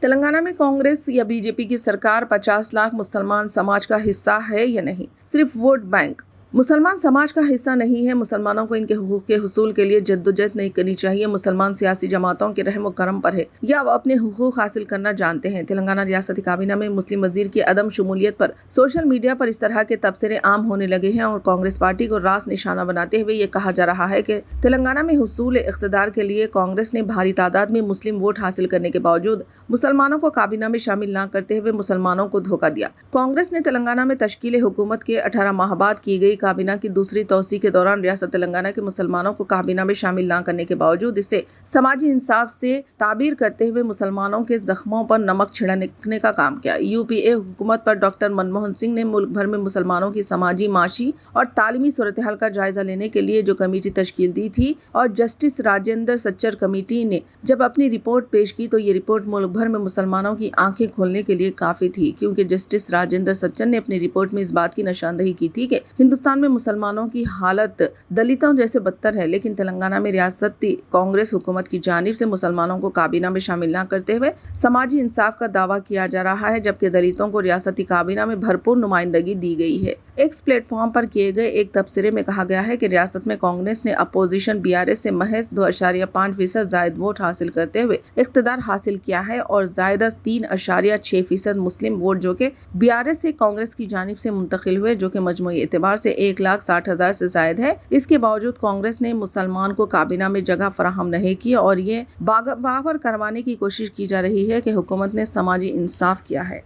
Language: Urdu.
تلنگانہ میں کانگریس یا بی جے پی کی سرکار 50 لاکھ مسلمان سماج کا حصہ ہے یا نہیں؟ صرف ووٹ بینک مسلمان سماج کا حصہ نہیں ہے۔ مسلمانوں کو ان کے حقوق کے حصول کے لیے جدوجہد نہیں کرنی چاہیے۔ مسلمان سیاسی جماعتوں کے رحم و کرم پر ہے یا وہ اپنے حقوق حاصل کرنا جانتے ہیں۔ تلنگانہ ریاستی کابینہ میں مسلم وزیر کی عدم شمولیت پر سوشل میڈیا پر اس طرح کے تبصرے عام ہونے لگے ہیں اور کانگریس پارٹی کو راست نشانہ بناتے ہوئے یہ کہا جا رہا ہے کہ تلنگانہ میں حصول اقتدار کے لیے کانگریس نے بھاری تعداد میں مسلم ووٹ حاصل کرنے کے باوجود مسلمانوں کو کابینہ میں شامل نہ کرتے ہوئے مسلمانوں کو دھوکہ دیا۔ کانگریس نے تلنگانہ میں تشکیل حکومت کے 18 ماہ بعد کی گئی کابینہ کی دوسری توسیع کے دوران ریاست تلنگانہ کے مسلمانوں کو کابینہ میں شامل نہ کرنے کے باوجود اسے سماجی انصاف سے تعبیر کرتے ہوئے مسلمانوں کے زخموں پر نمک چھڑکنے کا کام کیا۔ یو پی اے حکومت پر ڈاکٹر منموہن سنگھ نے ملک بھر میں مسلمانوں کی سماجی، معاشی اور تعلیمی صورتحال کا جائزہ لینے کے لیے جو کمیٹی تشکیل دی تھی اور جسٹس راجندر سچر کمیٹی نے جب اپنی رپورٹ پیش کی تو یہ رپورٹ ملک بھر میں مسلمانوں کی آنکھیں کھولنے کے لیے کافی تھی، کیونکہ جسٹس راجندر سچر نے اپنی رپورٹ میں اس بات کی نشاندہی کی تھی کہ ہندوستان میں مسلمانوں کی حالت دلتوں جیسے بدتر ہے، لیکن تلنگانہ میں ریاستی کانگریس حکومت کی جانب سے مسلمانوں کو کابینہ میں شامل نہ کرتے ہوئے سماجی انصاف کا دعویٰ کیا جا رہا ہے، جبکہ دلتوں کو ریاستی کابینہ میں بھرپور نمائندگی دی گئی ہے۔ ایکس پلیٹ فارم پر کیے گئے ایک تبصرے میں کہا گیا ہے کہ ریاست میں کانگریس نے اپوزیشن BRS سے محض 2.5% زائد ووٹ حاصل کرتے ہوئے اقتدار حاصل کیا ہے اور زائدہ 3.6% مسلم ووٹ جو کہ BRS سے کانگریس کی جانب سے منتقل ہوئے، جو کہ مجموعی اعتبار سے 1,60,000 سے زائد ہے۔ اس کے باوجود کانگریس نے مسلمان کو کابینہ میں جگہ فراہم نہیں کی اور یہ باور کروانے کی کوشش کی جا رہی ہے کہ حکومت نے سماجی انصاف کیا ہے۔